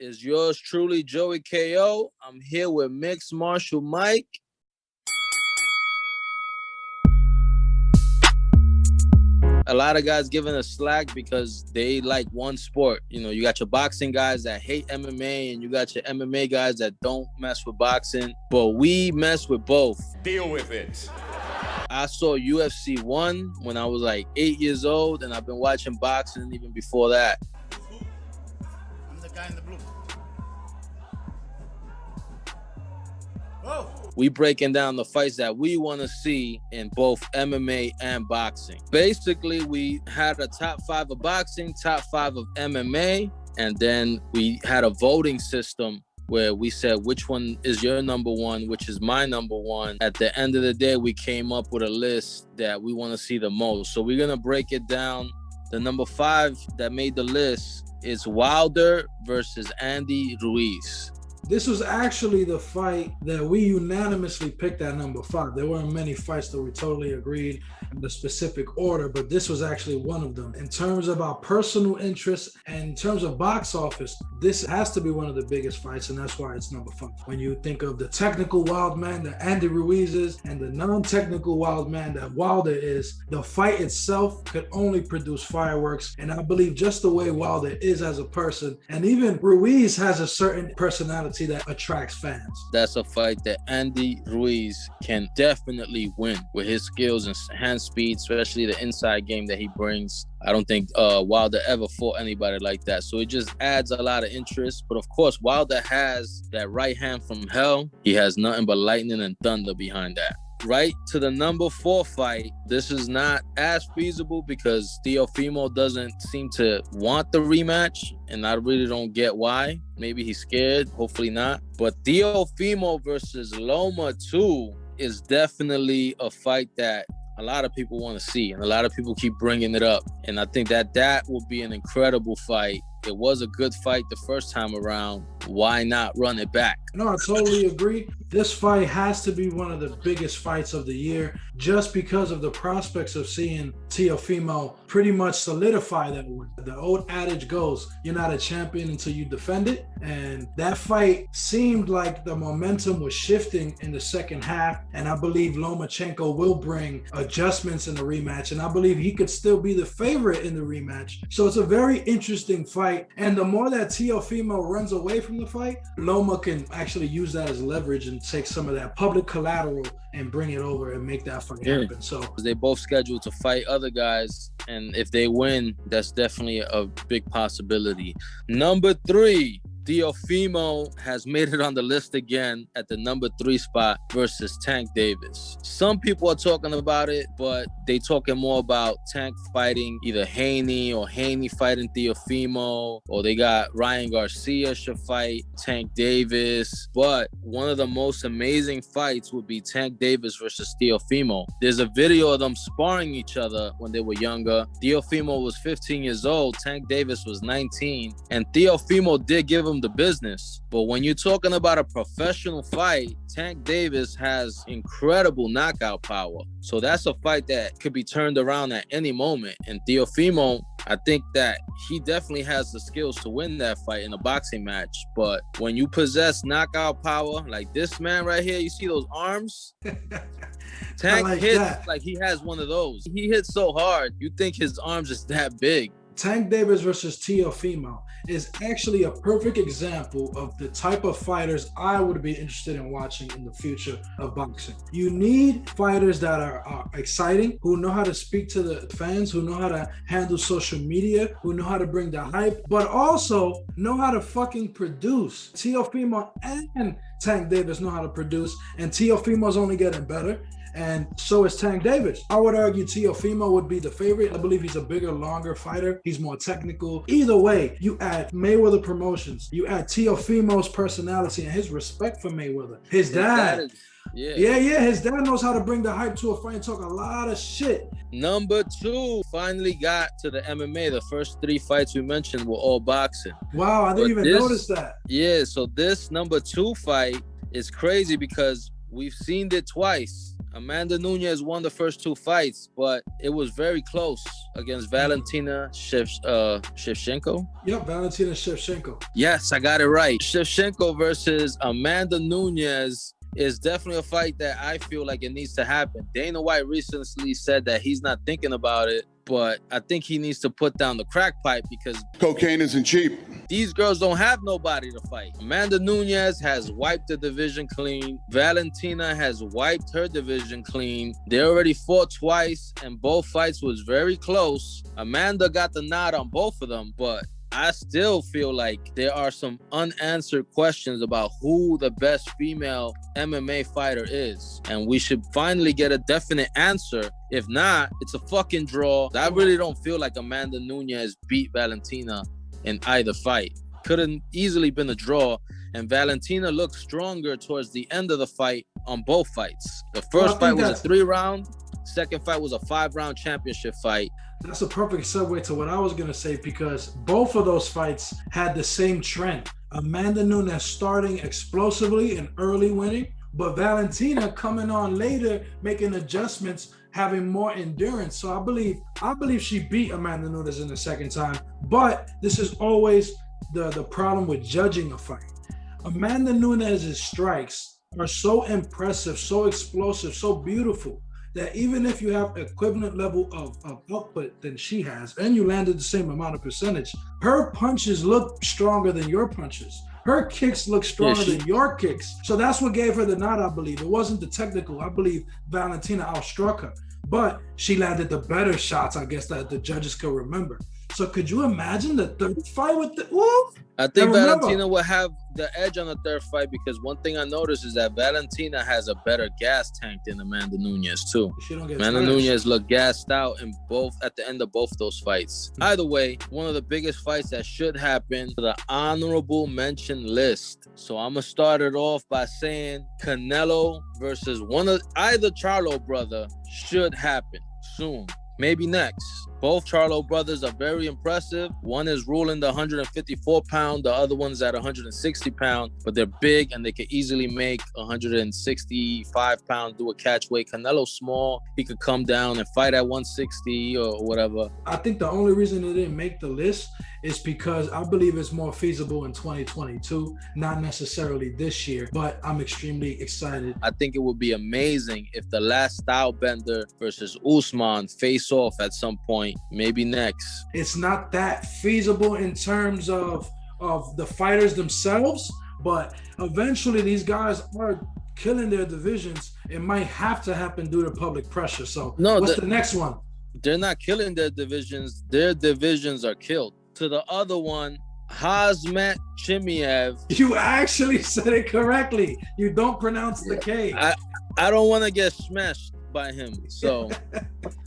is yours truly, Joey KO. I'm here with Mixed Martial Mike. A lot of guys giving us slack because they like one sport. You know, you got your boxing guys that hate MMA, and you got your MMA guys that don't mess with boxing. But we mess with both. Deal with it. I saw UFC 1 when I was like 8 years old, and I've been watching boxing even before that. I'm the guy in the blue. Whoa. We breaking down the fights that we want to see in both MMA and boxing. Basically, we had a top 5 of boxing, top 5 of MMA, and then we had a voting system where we said, which one is your number one, which is my number one. At the end of the day, we came up with a list that we want to see the most. So we're going to break it down. The number 5 that made the list is Wilder versus Andy Ruiz. This was actually the fight that we unanimously picked at number 5. There weren't many fights that we totally agreed in the specific order, but this was actually one of them. In terms of our personal interests and in terms of box office, this has to be one of the biggest fights, and that's why it's number 5. When you think of the technical wild man that Andy Ruiz is and the non-technical wild man that Wilder is, the fight itself could only produce fireworks. And I believe just the way Wilder is as a person, and even Ruiz has a certain personality that attracts fans. That's a fight that Andy Ruiz can definitely win with his skills and hand speed, especially the inside game that he brings. I don't think Wilder ever fought anybody like that. So it just adds a lot of interest. But of course, Wilder has that right hand from hell. He has nothing but lightning and thunder behind that. Right to the number 4 fight. This is not as feasible because Teofimo doesn't seem to want the rematch, and I really don't get why. Maybe he's scared, hopefully not. But Teofimo versus Loma 2 is definitely a fight that a lot of people want to see, and a lot of people keep bringing it up. And I think that will be an incredible fight. It was a good fight the first time around. Why not run it back? No, I totally agree. This fight has to be one of the biggest fights of the year just because of the prospects of seeing Teofimo pretty much solidify that win. The old adage goes, you're not a champion until you defend it. And that fight seemed like the momentum was shifting in the second half. And I believe Lomachenko will bring adjustments in the rematch. And I believe he could still be the favorite in the rematch. So it's a very interesting fight. And the more that Teofimo runs away from the fight, Loma can actually use that as leverage and take some of that public collateral and bring it over and make that fight happen. So they both scheduled to fight other guys, and if they win, that's definitely a big possibility. Number 3, Teofimo has made it on the list again at the number 3 spot versus Tank Davis. Some people are talking about it, but they talking more about Tank fighting either Haney or Haney fighting Teofimo, or they got Ryan Garcia should fight Tank Davis. But one of the most amazing fights would be Tank Davis versus Teofimo. There's a video of them sparring each other when they were younger. Teofimo was 15 years old, Tank Davis was 19, and Teofimo did give him the business. But when you're talking about a professional fight, Tank Davis has incredible knockout power. So that's a fight that could be turned around at any moment. And Teofimo, I think that he definitely has the skills to win that fight in a boxing match. But when you possess knockout power, like this man right here, you see those arms? Tank like hits that. like he has one of those. He hits so hard, you think his arms is that big. Tank Davis versus Teofimo is actually a perfect example of the type of fighters I would be interested in watching in the future of boxing. You need fighters that are exciting, who know how to speak to the fans, who know how to handle social media, who know how to bring the hype, but also know how to fucking produce. Teofimo and Tank Davis know how to produce, and Teofimo's only getting better. And so is Tank Davis. I would argue Teofimo would be the favorite. I believe he's a bigger, longer fighter. He's more technical. Either way, you add Mayweather Promotions, you add Teofimo's personality and his respect for Mayweather. His dad. His dad knows how to bring the hype to a fight and talk a lot of shit. Number 2 finally got to the MMA. The first 3 fights we mentioned were all boxing. Wow, I didn't even notice that. Yeah, so this number 2 fight is crazy because we've seen it twice. Amanda Nunes won the first 2 fights, but it was very close against Valentina Shevchenko. Yep, Valentina Shevchenko. Yes, I got it right. Shevchenko versus Amanda Nunes is definitely a fight that I feel like it needs to happen. Dana White recently said that he's not thinking about it, but I think he needs to put down the crack pipe because cocaine isn't cheap. These girls don't have nobody to fight. Amanda Nunes has wiped the division clean. Valentina has wiped her division clean. They already fought twice, and both fights was very close. Amanda got the nod on both of them, but I still feel like there are some unanswered questions about who the best female MMA fighter is. And we should finally get a definite answer. If not, it's a fucking draw. I really don't feel like Amanda Nunes beat Valentina in either fight. Could have easily been a draw. And Valentina looked stronger towards the end of the fight on both fights. The first fight was a 3-round. Second fight was a 5-round championship fight. That's a perfect segue to what I was going to say, because both of those fights had the same trend. Amanda Nunes starting explosively and early winning, but Valentina coming on later, making adjustments, having more endurance. So I believe she beat Amanda Nunes in the second time, but this is always the problem with judging a fight. Amanda Nunes' strikes are so impressive, so explosive, so beautiful, that even if you have equivalent level of output than she has, and you landed the same amount of percentage, her punches look stronger than your punches. Her kicks look stronger than your kicks. So that's what gave her the nod, I believe. It wasn't the technical. I believe Valentina outstruck her, but she landed the better shots, I guess, that the judges could remember. So could you imagine the third fight with the... Woo? I think Valentina will have the edge on the third fight, because one thing I noticed is that Valentina has a better gas tank than Amanda Nunes too. Amanda Nunes looked gassed out in both at the end of both those fights. Either way, one of the biggest fights that should happen to the honorable mention list. So I'm gonna start it off by saying Canelo versus either Charlo brother should happen soon. Maybe next. Both Charlo brothers are very impressive. One is ruling the 154-pound, the other one's at 160-pound, but they're big and they can easily make 165-pound do a catch weight. Canelo's small. He could come down and fight at 160 or whatever. I think the only reason it didn't make the list is because I believe it's more feasible in 2022, not necessarily this year, but I'm extremely excited. I think it would be amazing if the last Stylebender versus Usman face off at some point, maybe next. It's not that feasible in terms of the fighters themselves, but eventually these guys are killing their divisions. It might have to happen due to public pressure. So what's the next one? They're not killing their divisions. Their divisions are killed. To the other one, Khamzat Chimaev. You actually said it correctly. You don't pronounce the K. I don't want to get smashed by him. So,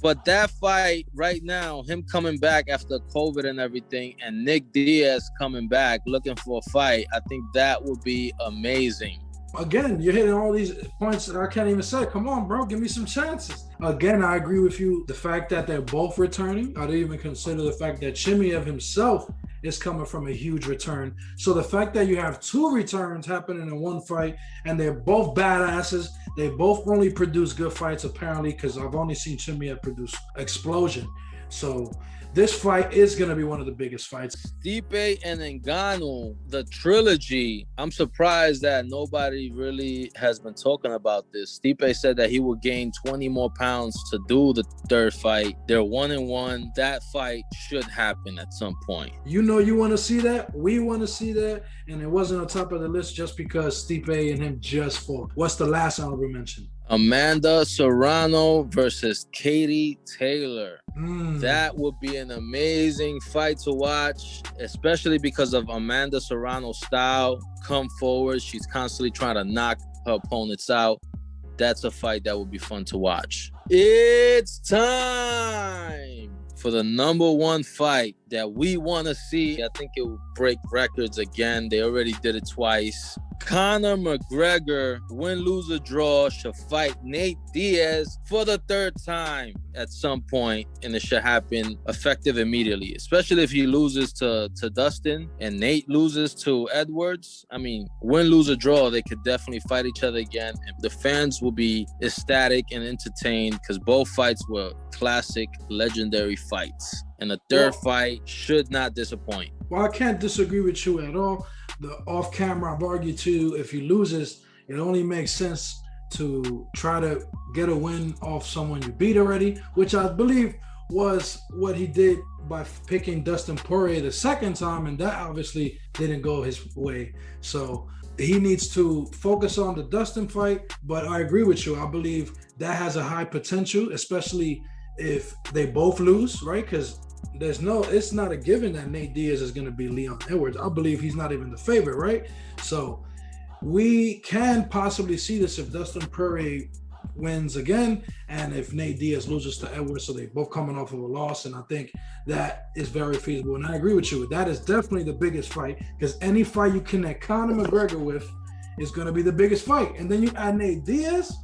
but that fight right now, him coming back after COVID and everything, and Nick Diaz coming back looking for a fight, I think that would be amazing. Again, you're hitting all these points that I can't even say. Come on, bro, give me some chances. Again, I agree with you. The fact that they're both returning, I didn't even consider the fact that Chimaev himself is coming from a huge return. So the fact that you have 2 returns happening in one fight, and they're both badasses, they both only produce good fights apparently, because I've only seen Chimaev produce explosion. So this fight is going to be one of the biggest fights. Stipe and Ngannou, the trilogy. I'm surprised that nobody really has been talking about this. Stipe said that he would gain 20 more pounds to do the third fight. They're 1-1. That fight should happen at some point. You know you want to see that. We want to see that. And it wasn't on top of the list just because Stipe and him just fought. What's the last honorable mention? Amanda Serrano versus Katie Taylor. That would be an amazing fight to watch, especially because of Amanda Serrano's style. Come forward. She's constantly trying to knock her opponents out. That's a fight that would be fun to watch. It's time for the number 1 fight that we want to see. I think it will break records again. They already did it twice. Conor McGregor, win, lose, or draw, should fight Nate Diaz for the third time at some point, and it should happen effective immediately, especially if he loses to Dustin and Nate loses to Edwards. I mean, win, lose, or draw, they could definitely fight each other again, and the fans will be ecstatic and entertained because both fights were classic, legendary fights. And the third fight should not disappoint. Well, I can't disagree with you at all. The off camera, I've argued too, if he loses, it only makes sense to try to get a win off someone you beat already, which I believe was what he did by picking Dustin Poirier the second time, and that obviously didn't go his way. So he needs to focus on the Dustin fight, but I agree with you. I believe that has a high potential, especially if they both lose, right? Because it's not a given that Nate Diaz is going to be Leon Edwards. I believe he's not even the favorite, right? So we can possibly see this if Dustin Poirier wins again and if Nate Diaz loses to Edwards, so they both coming off of a loss, and I think that is very feasible. And I agree with you. That is definitely the biggest fight, because any fight you connect Conor McGregor with is going to be the biggest fight. And then you add Nate Diaz,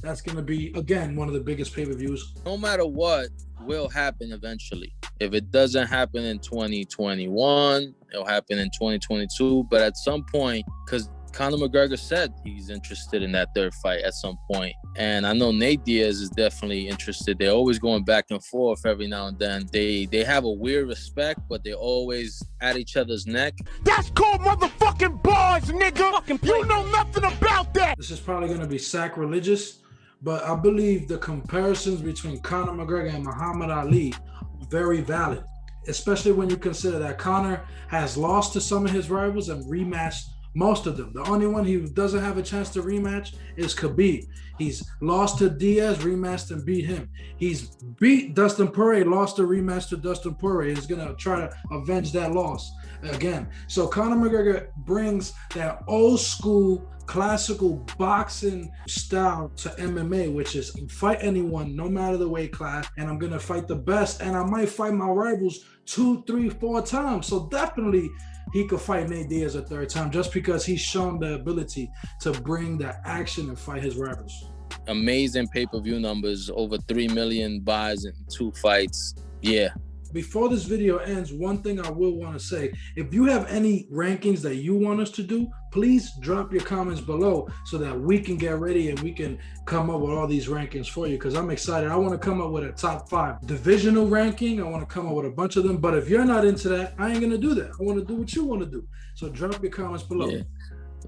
that's going to be, again, one of the biggest pay-per-views. No matter what, will happen eventually. If it doesn't happen in 2021, it'll happen in 2022. But at some point, because Conor McGregor said he's interested in that third fight at some point. And I know Nate Diaz is definitely interested. They're always going back and forth every now and then. They have a weird respect, but they're always at each other's neck. That's called motherfucking bars, nigga. You know nothing about that. This is probably going to be sacrilegious, but I believe the comparisons between Conor McGregor and Muhammad Ali are very valid, especially when you consider that Conor has lost to some of his rivals and rematched most of them. The only one he doesn't have a chance to rematch is Khabib. He's lost to Diaz, rematched and beat him. He's beat Dustin Poirier, lost a rematch to Dustin Poirier. He's going to try to avenge that loss again. So Conor McGregor brings that old school classical boxing style to MMA, which is fight anyone, no matter the weight class, and I'm going to fight the best, and I might fight my rivals 2, 3, 4 times. So definitely he could fight Nate Diaz a third time just because he's shown the ability to bring that action and fight his rivals. Amazing pay-per-view numbers, over 3 million buys in 2 fights. Yeah. Before this video ends, one thing I will want to say, if you have any rankings that you want us to do, please drop your comments below so that we can get ready and we can come up with all these rankings for you, because I'm excited. I want to come up with a top 5 divisional ranking. I want to come up with a bunch of them, but if you're not into that, I ain't going to do that. I want to do what you want to do. So drop your comments below. Yeah.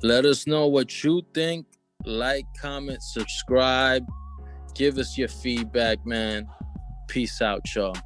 Let us know what you think. Like, comment, subscribe. Give us your feedback, man. Peace out, y'all.